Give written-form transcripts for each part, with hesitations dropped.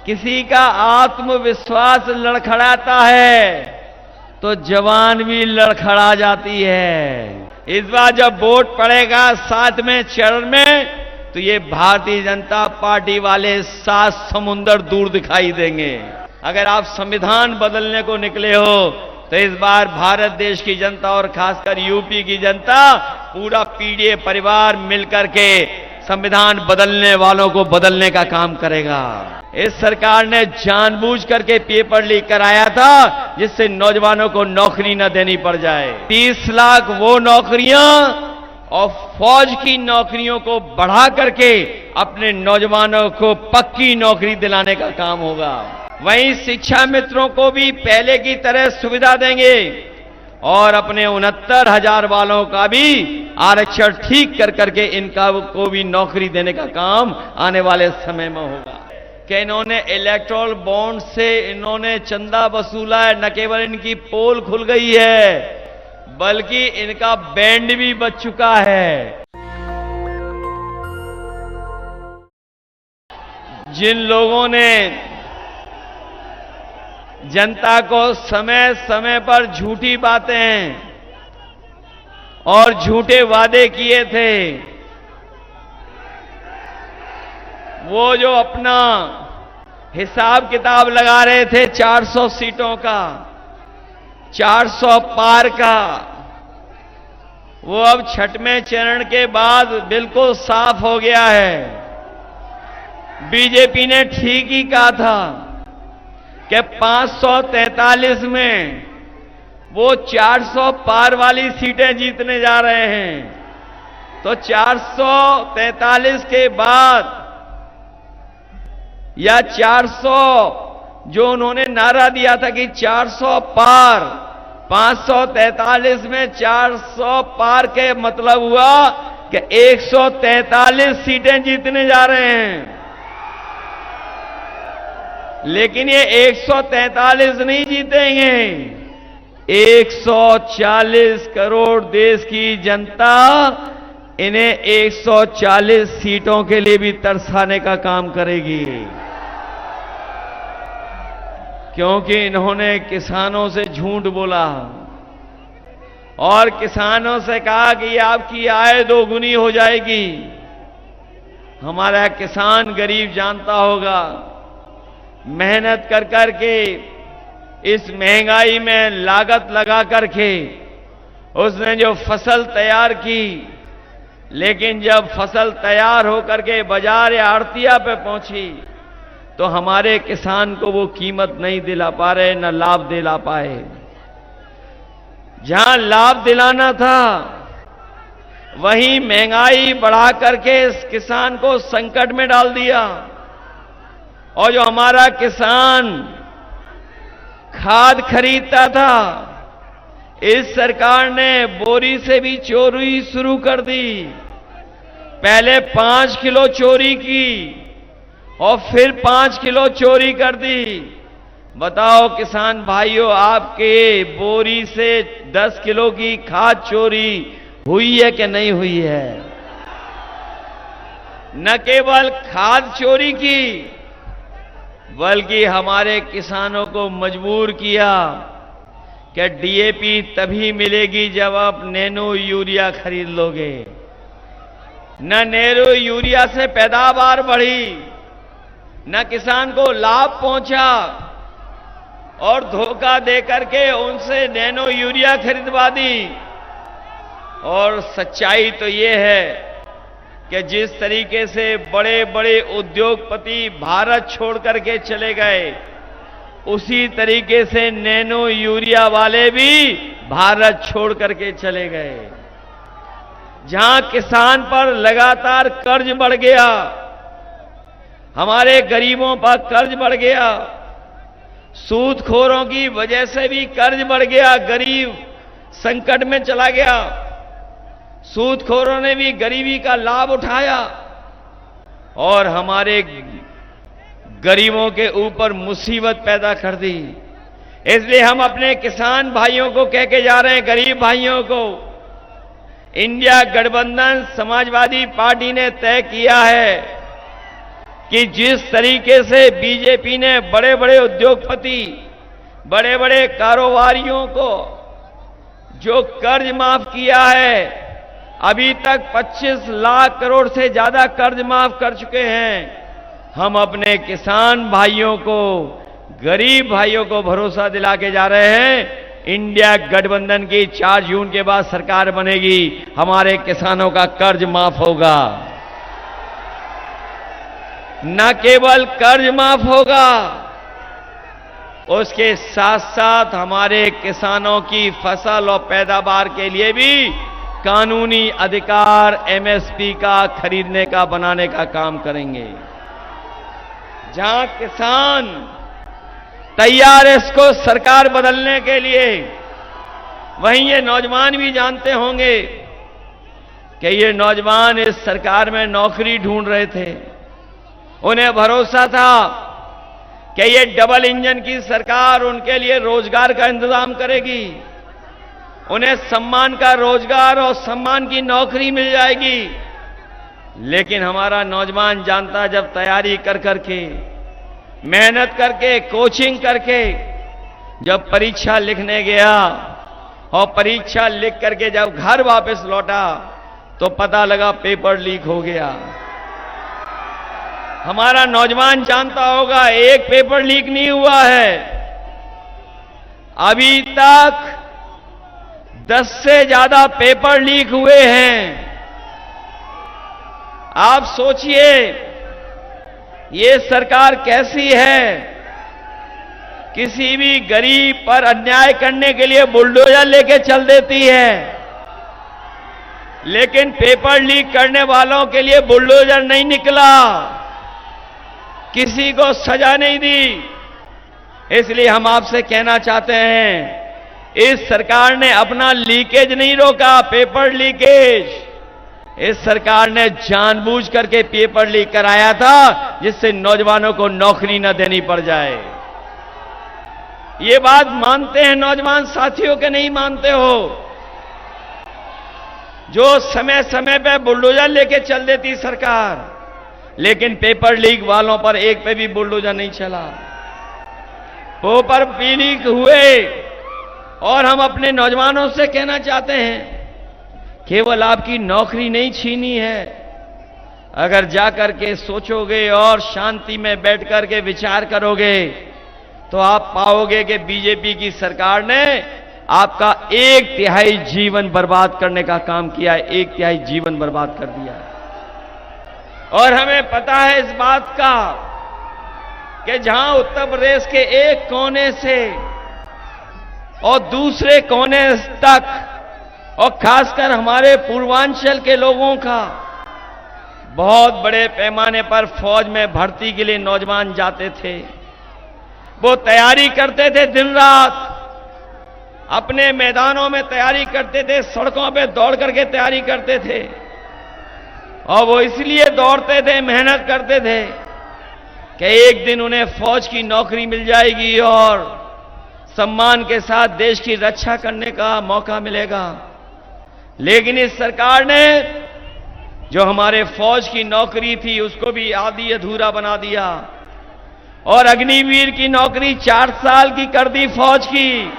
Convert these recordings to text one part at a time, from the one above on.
किसी का आत्मविश्वास लड़खड़ाता है तो जवान भी लड़खड़ा जाती है। इस बार जब वोट पड़ेगा 7वें चरण में तो ये भारतीय जनता पार्टी वाले 7 समुंदर दूर दिखाई देंगे। अगर आप संविधान बदलने को निकले हो तो इस बार भारत देश की जनता और खासकर यूपी की जनता पूरा पीडीए परिवार मिलकर के संविधान बदलने वालों को बदलने का काम करेगा। इस सरकार ने जानबूझ करके पेपर लीक कराया था जिससे नौजवानों को नौकरी न देनी पड़ जाए। 30 लाख वो नौकरियां और फौज की नौकरियों को बढ़ा करके अपने नौजवानों को पक्की नौकरी दिलाने का काम होगा। वहीं शिक्षा मित्रों को भी पहले की तरह सुविधा देंगे और अपने 69,000 वालों का भी आरक्षण ठीक कर करके इनका को भी नौकरी देने का काम आने वाले समय में होगा। कि इन्होंने इलेक्टोरल बॉन्ड से इन्होंने चंदा वसूला है, न केवल इनकी पोल खुल गई है बल्कि इनका बैंड भी बच चुका है। जिन लोगों ने जनता को समय समय पर झूठी बातें और झूठे वादे किए थे, वो जो अपना हिसाब किताब लगा रहे थे 400 सीटों का, 400 पार का, वो अब 6वें चरण के बाद बिल्कुल साफ हो गया है। बीजेपी ने ठीक ही कहा था कि 543 में वो 400 पार वाली सीटें जीतने जा रहे हैं। तो 443 के बाद या 400 जो उन्होंने नारा दिया था कि 400 पार, 543 में 400 पार के मतलब हुआ कि 143 सीटें जीतने जा रहे हैं। लेकिन ये 143 नहीं जीतेंगे, 140 करोड़ देश की जनता इन्हें 140 सीटों के लिए भी तरसाने का काम करेगी। क्योंकि इन्होंने किसानों से झूठ बोला और किसानों से कहा कि आपकी आय 2 गुनी हो जाएगी। हमारा किसान गरीब जानता होगा, मेहनत कर करके इस महंगाई में लागत लगा करके उसने जो फसल तैयार की, लेकिन जब फसल तैयार होकर के बाजार या आड़तिया पे पहुंची तो हमारे किसान को वो कीमत नहीं दिला पा रहे, न लाभ दिला पाए। जहां लाभ दिलाना था वहीं महंगाई बढ़ा करके इस किसान को संकट में डाल दिया। और जो हमारा किसान खाद खरीदता था, इस सरकार ने बोरी से भी चोरी शुरू कर दी। पहले 5 किलो चोरी की और फिर 5 किलो चोरी कर दी। बताओ किसान भाइयों, आपके बोरी से 10 किलो की खाद चोरी हुई है कि नहीं हुई है? न केवल खाद चोरी की बल्कि हमारे किसानों को मजबूर किया कि डीएपी तभी मिलेगी जब आप नैनो यूरिया खरीद लोगे। न नैनो यूरिया से पैदावार बढ़ी, न किसान को लाभ पहुंचा और धोखा देकर के उनसे नैनो यूरिया खरीदवा दी। और सच्चाई तो ये है कि जिस तरीके से बड़े बड़े उद्योगपति भारत छोड़ करके चले गए, उसी तरीके से नैनो यूरिया वाले भी भारत छोड़ करके चले गए। जहां किसान पर लगातार कर्ज बढ़ गया, हमारे गरीबों पर कर्ज बढ़ गया, सूदखोरों की वजह से भी कर्ज बढ़ गया, गरीब संकट में चला गया। सूदखोरों ने भी गरीबी का लाभ उठाया और हमारे गरीबों के ऊपर मुसीबत पैदा कर दी। इसलिए हम अपने किसान भाइयों को कह के जा रहे हैं, गरीब भाइयों को, इंडिया गठबंधन समाजवादी पार्टी ने तय किया है कि जिस तरीके से बीजेपी ने बड़े बड़े उद्योगपति, बड़े बड़े कारोबारियों को जो कर्ज माफ किया है, अभी तक 25 लाख करोड़ से ज्यादा कर्ज माफ कर चुके हैं। हम अपने किसान भाइयों को, गरीब भाइयों को भरोसा दिला के जा रहे हैं, इंडिया गठबंधन की 4 जून के बाद सरकार बनेगी, हमारे किसानों का कर्ज माफ होगा। न केवल कर्ज माफ होगा, उसके साथ साथ हमारे किसानों की फसल और पैदावार के लिए भी कानूनी अधिकार एमएसपी का खरीदने का, बनाने का काम करेंगे। जहां किसान तैयार है इसको सरकार बदलने के लिए, वहीं ये नौजवान भी जानते होंगे कि ये नौजवान इस सरकार में नौकरी ढूंढ रहे थे। उन्हें भरोसा था कि ये डबल इंजन की सरकार उनके लिए रोजगार का इंतजाम करेगी, उन्हें सम्मान का रोजगार और सम्मान की नौकरी मिल जाएगी। लेकिन हमारा नौजवान जानता, जब तैयारी कर करके, मेहनत करके, कोचिंग करके जब परीक्षा लिखने गया और परीक्षा लिख करके जब घर वापस लौटा तो पता लगा पेपर लीक हो गया। हमारा नौजवान जानता होगा एक पेपर लीक नहीं हुआ है, अभी तक 10 से ज्यादा पेपर लीक हुए हैं। आप सोचिए ये सरकार कैसी है। किसी भी गरीब पर अन्याय करने के लिए बुलडोजर लेके चल देती है, लेकिन पेपर लीक करने वालों के लिए बुलडोजर नहीं निकला, किसी को सजा नहीं दी। इसलिए हम आपसे कहना चाहते हैं, इस सरकार ने अपना लीकेज नहीं रोका, पेपर लीकेज इस सरकार ने जानबूझ करके पेपर लीक कराया था, जिससे नौजवानों को नौकरी न देनी पड़ जाए। ये बात मानते हैं नौजवान साथियों के नहीं मानते हो? जो समय समय पे बुलडोजर लेके चल देती सरकार, लेकिन पेपर लीक वालों पर एक पे भी बुलडोजर नहीं चला। पेपर भी लीक हुए। और हम अपने नौजवानों से कहना चाहते हैं, केवल आपकी नौकरी नहीं छीनी है, अगर जाकर के सोचोगे और शांति में बैठ कर के विचार करोगे तो आप पाओगे कि बीजेपी की सरकार ने आपका 1/3 जीवन बर्बाद करने का काम किया है, 1/3 जीवन बर्बाद कर दिया है। और हमें पता है इस बात का कि जहां उत्तर प्रदेश के एक कोने से और दूसरे कोने तक, और खासकर हमारे पूर्वांचल के लोगों का बहुत बड़े पैमाने पर फौज में भर्ती के लिए नौजवान जाते थे। वो तैयारी करते थे, दिन रात अपने मैदानों में तैयारी करते थे, सड़कों पे दौड़ करके तैयारी करते थे। और वो इसलिए दौड़ते थे, मेहनत करते थे कि एक दिन उन्हें फौज की नौकरी मिल जाएगी और सम्मान के साथ देश की रक्षा करने का मौका मिलेगा। लेकिन इस सरकार ने जो हमारे फौज की नौकरी थी उसको भी आधी अधूरा बना दिया, और अग्निवीर की नौकरी 4 साल की कर दी फौज की।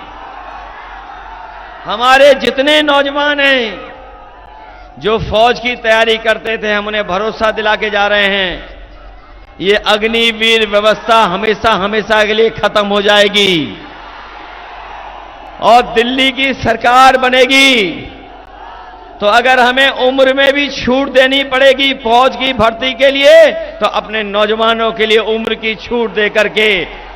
हमारे जितने नौजवान हैं जो फौज की तैयारी करते थे, हम उन्हें भरोसा दिला के जा रहे हैं, ये अग्निवीर व्यवस्था हमेशा हमेशा के लिए खत्म हो जाएगी और दिल्ली की सरकार बनेगी। तो अगर हमें उम्र में भी छूट देनी पड़ेगी फौज की भर्ती के लिए, तो अपने नौजवानों के लिए उम्र की छूट दे करके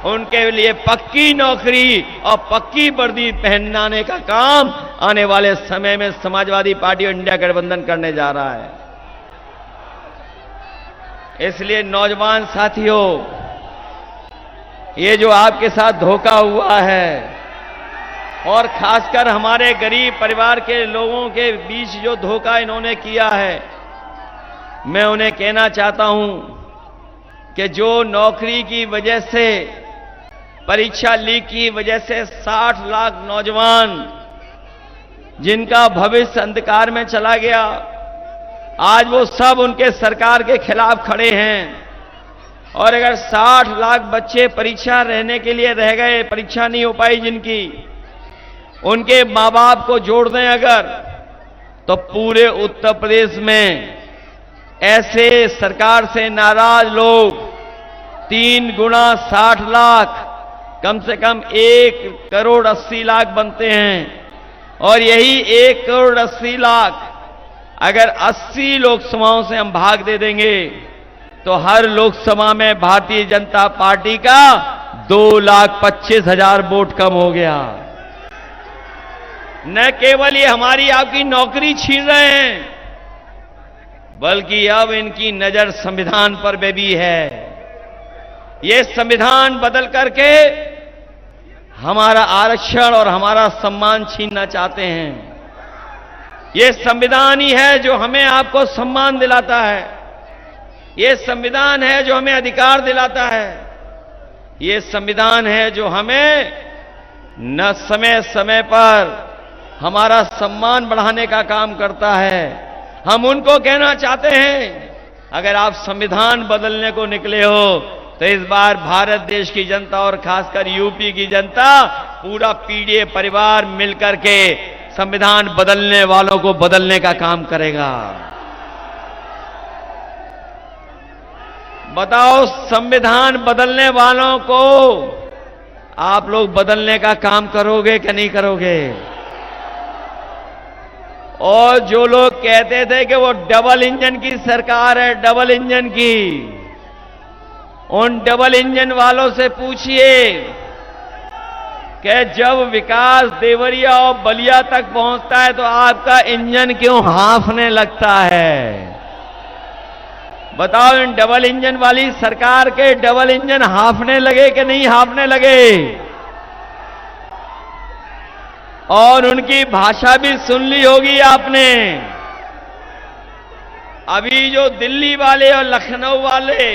उनके लिए पक्की नौकरी और पक्की वर्दी पहनाने का काम आने वाले समय में समाजवादी पार्टी और इंडिया गठबंधन करने जा रहा है। इसलिए नौजवान साथियों, ये जो आपके साथ धोखा हुआ है, और खासकर हमारे गरीब परिवार के लोगों के बीच जो धोखा इन्होंने किया है, मैं उन्हें कहना चाहता हूं कि जो नौकरी की वजह से, परीक्षा लीक की वजह से 60 लाख नौजवान जिनका भविष्य अंधकार में चला गया, आज वो सब उनके सरकार के खिलाफ खड़े हैं। और अगर 60 लाख बच्चे परीक्षा रहने के लिए रह गए, परीक्षा नहीं हो पाई जिनकी, उनके मां बाप को जोड़ दें अगर, तो पूरे उत्तर प्रदेश में ऐसे सरकार से नाराज लोग 3 गुना 60 लाख, कम से कम 1,80,00,000 बनते हैं। और यही 1,80,00,000 अगर 80 लोकसभाओं से हम भाग दे देंगे तो हर लोकसभा में भारतीय जनता पार्टी का 2,25,000 वोट कम हो गया। न केवल ये हमारी आपकी नौकरी छीन रहे हैं, बल्कि अब इनकी नजर संविधान पर भी है। ये संविधान बदल करके हमारा आरक्षण और हमारा सम्मान छीनना चाहते हैं। ये संविधान ही है जो हमें आपको सम्मान दिलाता है। ये संविधान है जो हमें अधिकार दिलाता है। ये संविधान है जो हमें न समय समय पर हमारा सम्मान बढ़ाने का काम करता है। हम उनको कहना चाहते हैं, अगर आप संविधान बदलने को निकले हो तो इस बार भारत देश की जनता और खासकर यूपी की जनता, पूरा पीडीए परिवार मिलकर के संविधान बदलने वालों को बदलने का काम करेगा। बताओ, संविधान बदलने वालों को आप लोग बदलने का काम करोगे कि नहीं करोगे? और जो लोग कहते थे कि वो डबल इंजन की सरकार है, डबल इंजन की, उन डबल इंजन वालों से पूछिए कि जब विकास देवरिया और बलिया तक पहुंचता है तो आपका इंजन क्यों हांफने लगता है? बताओ, इन डबल इंजन वाली सरकार के डबल इंजन हांफने लगे कि नहीं हांफने लगे? और उनकी भाषा भी सुन ली होगी आपने। अभी जो दिल्ली वाले और लखनऊ वाले,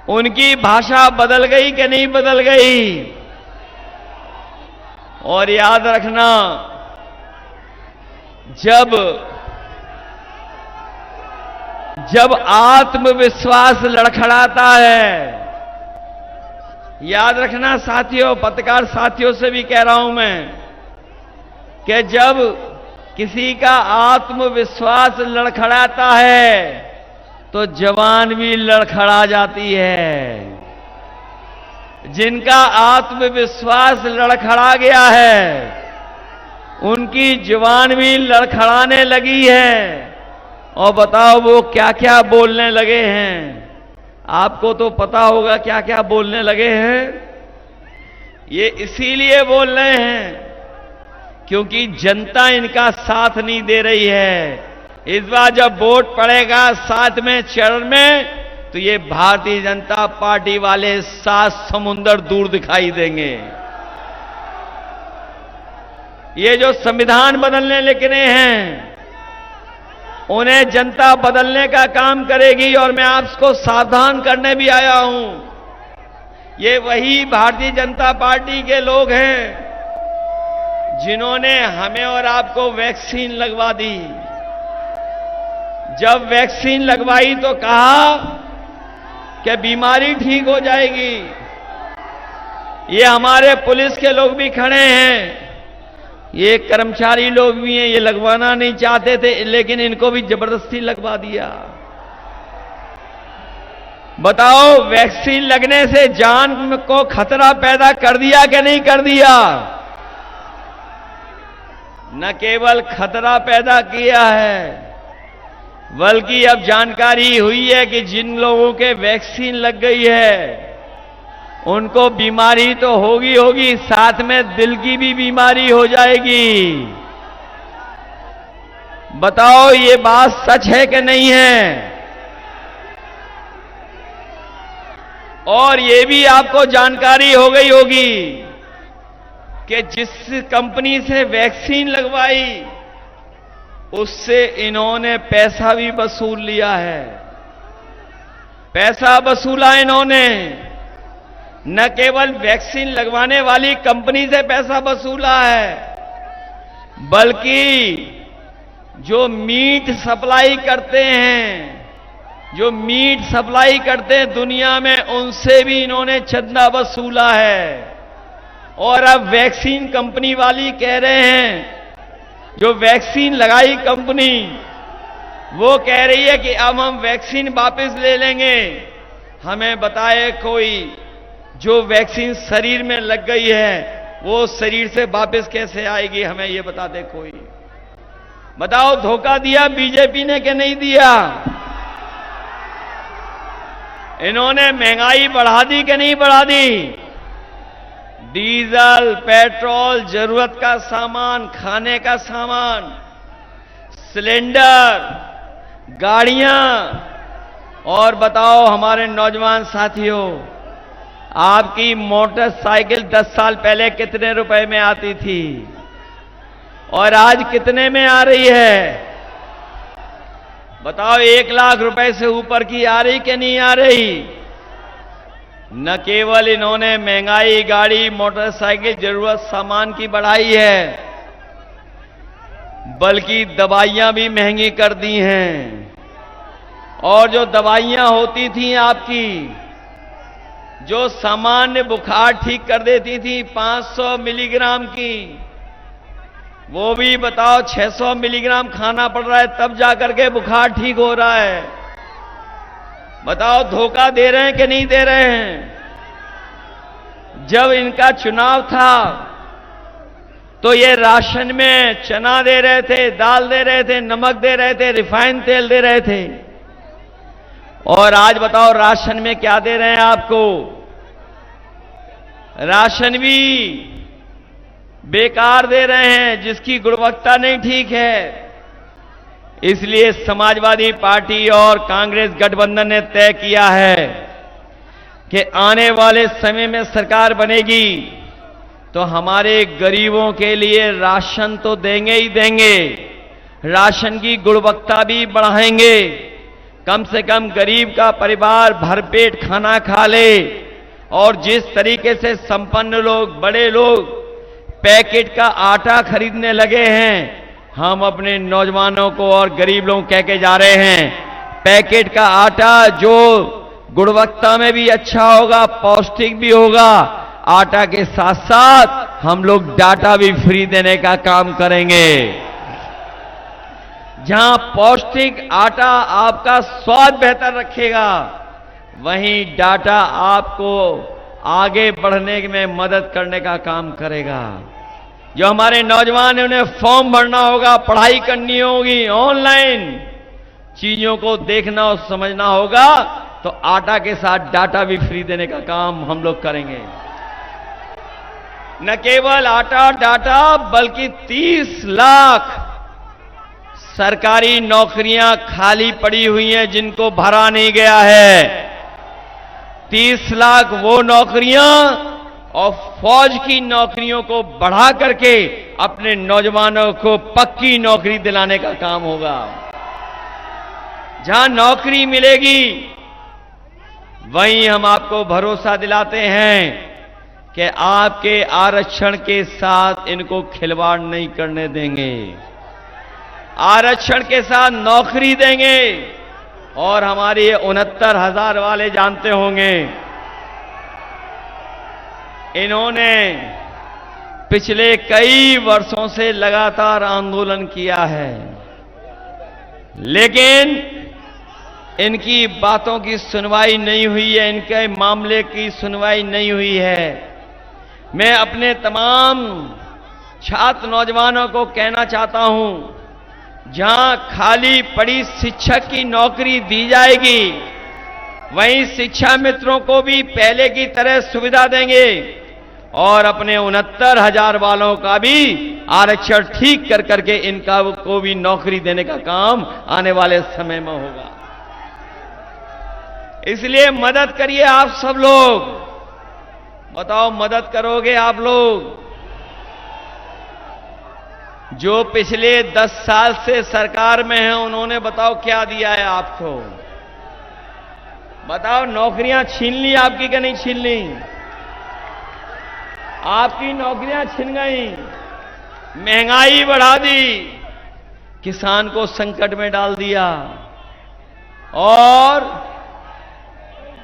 उनकी भाषा बदल गई कि नहीं बदल गई? और याद रखना, जब आत्मविश्वास लड़खड़ाता है, याद रखना साथियों, पत्रकार साथियों से भी कह रहा हूं मैं, कि जब किसी का आत्मविश्वास लड़खड़ाता है तो जवान भी लड़खड़ा जाती है। जिनका आत्मविश्वास लड़खड़ा गया है उनकी जवान भी लड़खड़ाने लगी है। और बताओ, वो क्या क्या बोलने लगे हैं? आपको तो पता होगा क्या क्या बोलने लगे हैं। ये इसीलिए बोल रहे हैं क्योंकि जनता इनका साथ नहीं दे रही है। इस बार जब वोट पड़ेगा 7वें चरण में, तो ये भारतीय जनता पार्टी वाले 7 समुंदर दूर दिखाई देंगे। ये जो संविधान बदलने निकले हैं, उन्हें जनता बदलने का काम करेगी। और मैं आपको सावधान करने भी आया हूं, ये वही भारतीय जनता पार्टी के लोग हैं जिन्होंने हमें और आपको वैक्सीन लगवा दी। जब वैक्सीन लगवाई तो कहा कि बीमारी ठीक हो जाएगी। ये हमारे पुलिस के लोग भी खड़े हैं, ये कर्मचारी लोग भी हैं, ये लगवाना नहीं चाहते थे लेकिन इनको भी जबरदस्ती लगवा दिया। बताओ, वैक्सीन लगने से जान को खतरा पैदा कर दिया कि नहीं कर दिया? न केवल खतरा पैदा किया है, बल्कि अब जानकारी हुई है कि जिन लोगों के वैक्सीन लग गई है उनको बीमारी तो होगी, साथ में दिल की भी बीमारी हो जाएगी। बताओ, ये बात सच है कि नहीं है? और ये भी आपको जानकारी हो गई होगी कि जिस कंपनी से वैक्सीन लगवाई उससे इन्होंने पैसा भी वसूल लिया है। पैसा वसूला इन्होंने, न केवल वैक्सीन लगवाने वाली कंपनी से पैसा वसूला है, बल्कि जो मीट सप्लाई करते हैं जो मीट सप्लाई करते हैं दुनिया में, उनसे भी इन्होंने चंदा वसूला है। और अब वैक्सीन कंपनी वाली कह रहे हैं, जो वैक्सीन लगाई कंपनी, वो कह रही है कि अब हम वैक्सीन वापस ले लेंगे। हमें बताए कोई, जो वैक्सीन शरीर में लग गई है वो शरीर से वापस कैसे आएगी, हमें ये बता दे कोई। बताओ, धोखा दिया बीजेपी ने कि नहीं दिया? इन्होंने महंगाई बढ़ा दी कि नहीं बढ़ा दी? डीजल, पेट्रोल, जरूरत का सामान, खाने का सामान, सिलेंडर, गाड़ियां। और बताओ हमारे नौजवान साथियों, आपकी मोटरसाइकिल 10 साल पहले कितने रुपए में आती थी और आज कितने में आ रही है? बताओ, 1 लाख रुपए से ऊपर की आ रही कि नहीं आ रही? न केवल इन्होंने महंगाई, गाड़ी, मोटरसाइकिल, जरूरत सामान की बढ़ाई है, बल्कि दवाइयां भी महंगी कर दी हैं। और जो दवाइयां होती थी आपकी, जो सामान्य बुखार ठीक कर देती थी 500 मिलीग्राम की, वो भी बताओ 600 मिलीग्राम खाना पड़ रहा है, तब जाकर के बुखार ठीक हो रहा है। बताओ, धोखा दे रहे हैं कि नहीं दे रहे हैं? जब इनका चुनाव था तो ये राशन में चना दे रहे थे, दाल दे रहे थे, नमक दे रहे थे, रिफाइंड तेल दे रहे थे। और आज बताओ, राशन में क्या दे रहे हैं आपको? राशन भी बेकार दे रहे हैं, जिसकी गुणवत्ता नहीं ठीक है। इसलिए समाजवादी पार्टी और कांग्रेस गठबंधन ने तय किया है कि आने वाले समय में सरकार बनेगी तो हमारे गरीबों के लिए राशन तो देंगे ही देंगे, राशन की गुणवत्ता भी बढ़ाएंगे। कम से कम गरीब का परिवार भरपेट खाना खा ले। और जिस तरीके से संपन्न लोग, बड़े लोग पैकेट का आटा खरीदने लगे हैं, हम अपने नौजवानों को और गरीब लोगों को कह के जा रहे हैं, पैकेट का आटा जो गुणवत्ता में भी अच्छा होगा, पौष्टिक भी होगा, आटा के साथ साथ हम लोग डाटा भी फ्री देने का काम करेंगे। जहां पौष्टिक आटा आपका स्वाद बेहतर रखेगा, वहीं डाटा आपको आगे बढ़ने में मदद करने का काम करेगा। जो हमारे नौजवान हैं, उन्हें फॉर्म भरना होगा, पढ़ाई करनी होगी, ऑनलाइन चीजों को देखना और समझना होगा, तो आटा के साथ डाटा भी फ्री देने का काम हम लोग करेंगे। न केवल आटा, डाटा, बल्कि 30 लाख सरकारी नौकरियां खाली पड़ी हुई हैं जिनको भरा नहीं गया है। 30 लाख वो नौकरियां और फौज की नौकरियों को बढ़ा करके अपने नौजवानों को पक्की नौकरी दिलाने का काम होगा। जहां नौकरी मिलेगी, वहीं हम आपको भरोसा दिलाते हैं कि आपके आरक्षण के साथ इनको खिलवाड़ नहीं करने देंगे। आरक्षण के साथ नौकरी देंगे। और हमारे 69,000 वाले जानते होंगे, इन्होंने पिछले कई वर्षों से लगातार आंदोलन किया है, लेकिन इनकी बातों की सुनवाई नहीं हुई है, इनके मामले की सुनवाई नहीं हुई है। मैं अपने तमाम छात्र नौजवानों को कहना चाहता हूं, जहां खाली पड़ी शिक्षक की नौकरी दी जाएगी, वहीं शिक्षा मित्रों को भी पहले की तरह सुविधा देंगे और अपने 69,000 वालों का भी आरक्षण ठीक कर करके इनका को भी नौकरी देने का काम आने वाले समय में होगा। इसलिए मदद करिए आप सब लोग। बताओ, मदद करोगे आप लोग? जो पिछले 10 साल से सरकार में हैं, उन्होंने बताओ क्या दिया है आपको? बताओ, नौकरियां छीन ली आपकी कि नहीं छीन ली? आपकी नौकरियां छिन गई, महंगाई बढ़ा दी, किसान को संकट में डाल दिया। और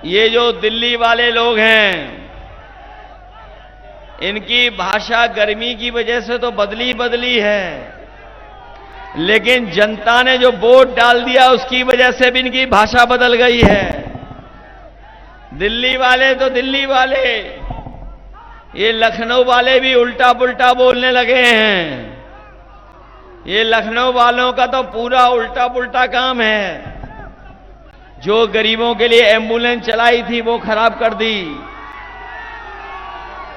ये जो दिल्ली वाले लोग हैं, इनकी भाषा गर्मी की वजह से तो बदली बदली है, लेकिन जनता ने जो वोट डाल दिया उसकी वजह से भी इनकी भाषा बदल गई है। दिल्ली वाले तो दिल्ली वाले, ये लखनऊ वाले भी उल्टा पुल्टा बोलने लगे हैं। ये लखनऊ वालों का तो पूरा उल्टा पुल्टा काम है। जो गरीबों के लिए एम्बुलेंस चलाई थी वो खराब कर दी।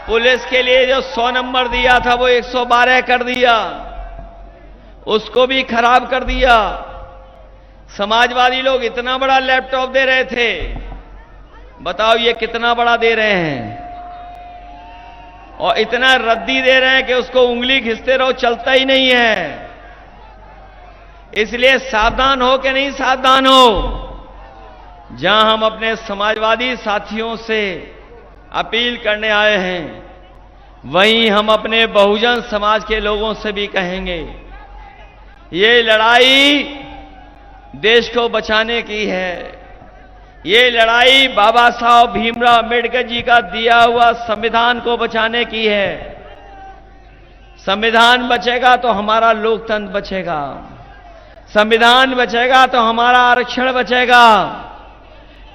पुलिस के लिए जो 100 नंबर दिया था वो 112 कर दिया, उसको भी खराब कर दिया। समाजवादी लोग इतना बड़ा लैपटॉप दे रहे थे, बताओ ये कितना बड़ा दे रहे हैं, और इतना रद्दी दे रहे हैं कि उसको उंगली घिसते रहो, चलता ही नहीं है। इसलिए सावधान हो कि नहीं सावधान हो। जहां हम अपने समाजवादी साथियों से अपील करने आए हैं, वहीं हम अपने बहुजन समाज के लोगों से भी कहेंगे, ये लड़ाई देश को बचाने की है। ये लड़ाई बाबा साहब भीमराव अम्बेडकर जी का दिया हुआ संविधान को बचाने की है। संविधान बचेगा तो हमारा लोकतंत्र बचेगा, संविधान बचेगा तो हमारा आरक्षण बचेगा।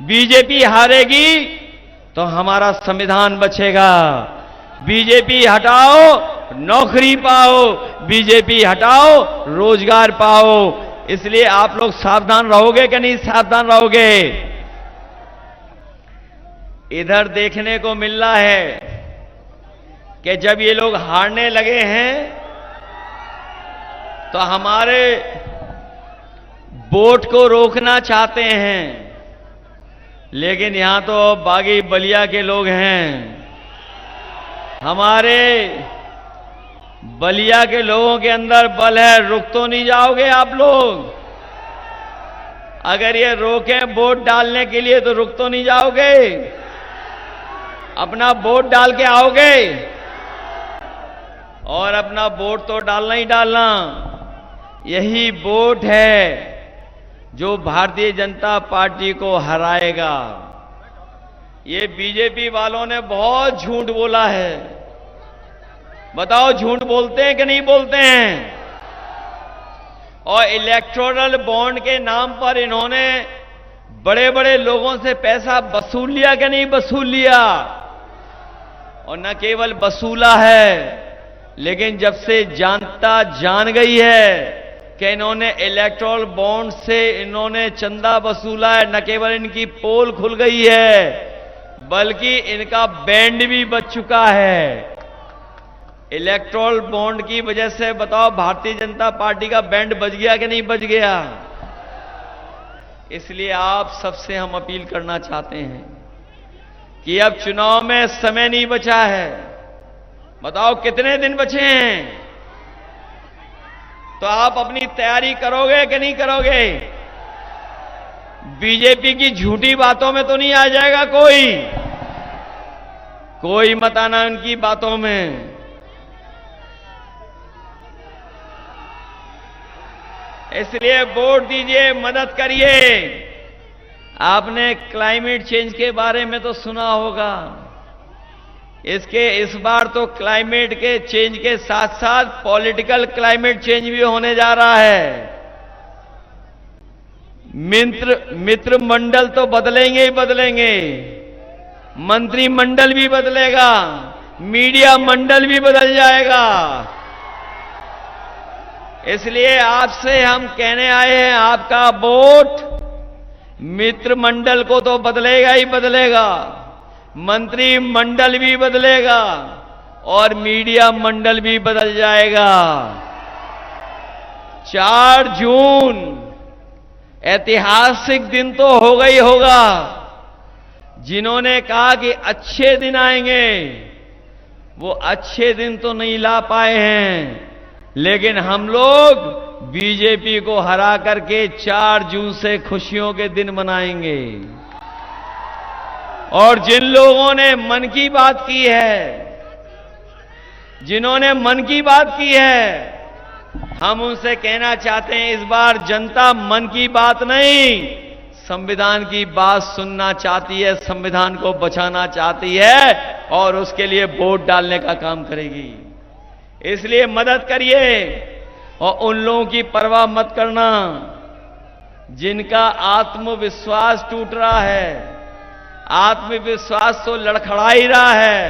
बीजेपी हारेगी तो हमारा संविधान बचेगा। बीजेपी हटाओ नौकरी पाओ, बीजेपी हटाओ रोजगार पाओ। इसलिए आप लोग सावधान रहोगे कि नहीं सावधान रहोगे? इधर देखने को मिल रहा है कि जब ये लोग हारने लगे हैं तो हमारे वोट को रोकना चाहते हैं, लेकिन यहां तो बागी बलिया के लोग हैं। हमारे बलिया के लोगों के अंदर बल है, रुक तो नहीं जाओगे आप लोग? अगर ये रोकें वोट डालने के लिए तो रुक तो नहीं जाओगे? अपना वोट डाल के आओगे? और अपना वोट तो डालना ही डालना। यही वोट है जो भारतीय जनता पार्टी को हराएगा। ये बीजेपी वालों ने बहुत झूठ बोला है। बताओ झूठ बोलते हैं कि नहीं बोलते हैं? और इलेक्टोरल बॉन्ड के नाम पर इन्होंने बड़े बड़े लोगों से पैसा वसूल लिया कि नहीं वसूल लिया? और न केवल वसूला है, लेकिन जब से जनता जान गई है कि इन्होंने इलेक्टोरल बॉन्ड से इन्होंने चंदा वसूला है, न केवल इनकी पोल खुल गई है, बल्कि इनका बैंड भी बच चुका है। इलेक्टोरल बॉन्ड की वजह से बताओ भारतीय जनता पार्टी का बैंड बच गया कि नहीं बच गया? इसलिए आप सबसे हम अपील करना चाहते हैं कि अब चुनाव में समय नहीं बचा है। बताओ कितने दिन बचे हैं? तो आप अपनी तैयारी करोगे कि नहीं करोगे? बीजेपी की झूठी बातों में तो नहीं आ जाएगा कोई मत आना उनकी बातों में। इसलिए वोट दीजिए, मदद करिए। आपने क्लाइमेट चेंज के बारे में तो सुना होगा। इस बार तो क्लाइमेट के चेंज के साथ साथ पॉलिटिकल क्लाइमेट चेंज भी होने जा रहा है। मित्र मंडल तो बदलेंगे ही बदलेंगे, मंत्रिमंडल भी बदलेगा, मीडिया मंडल भी बदल जाएगा। इसलिए आपसे हम कहने आए हैं, आपका वोट मित्र मंडल को तो बदलेगा ही बदलेगा, मंत्रिमंडल भी बदलेगा और मीडिया मंडल भी बदल जाएगा। 4 जून ऐतिहासिक दिन तो होगा ही होगा। जिन्होंने कहा कि अच्छे दिन आएंगे, वो अच्छे दिन तो नहीं ला पाए हैं, लेकिन हम लोग बीजेपी को हरा करके 4 जून से खुशियों के दिन मनाएंगे। और जिन लोगों ने मन की बात की है, जिन्होंने मन की बात की है, हम उनसे कहना चाहते हैं, इस बार जनता मन की बात नहीं संविधान की बात सुनना चाहती है, संविधान को बचाना चाहती है और उसके लिए वोट डालने का काम करेगी। इसलिए मदद करिए और उन लोगों की परवाह मत करना जिनका आत्मविश्वास टूट रहा है, आत्मविश्वास तो लड़खड़ा ही रहा है,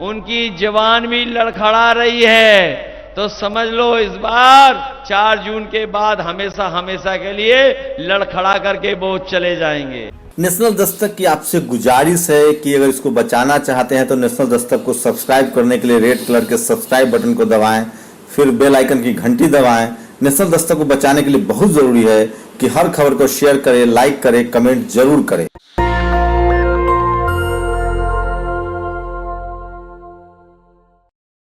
उनकी जवान भी लड़खड़ा रही है। तो समझ लो इस बार 4 जून के बाद हमेशा हमेशा के लिए लड़खड़ा करके वो चले जाएंगे। नेशनल दस्तक की आपसे गुजारिश है कि अगर इसको बचाना चाहते हैं तो नेशनल दस्तक को सब्सक्राइब करने के लिए रेड कलर के सब्सक्राइब बटन को दबाएं, फिर बेल आइकन की घंटी दबाएं। नेशनल दस्तक को बचाने के लिए बहुत जरूरी है कि हर खबर को शेयर करें, लाइक करें, कमेंट जरूर करें।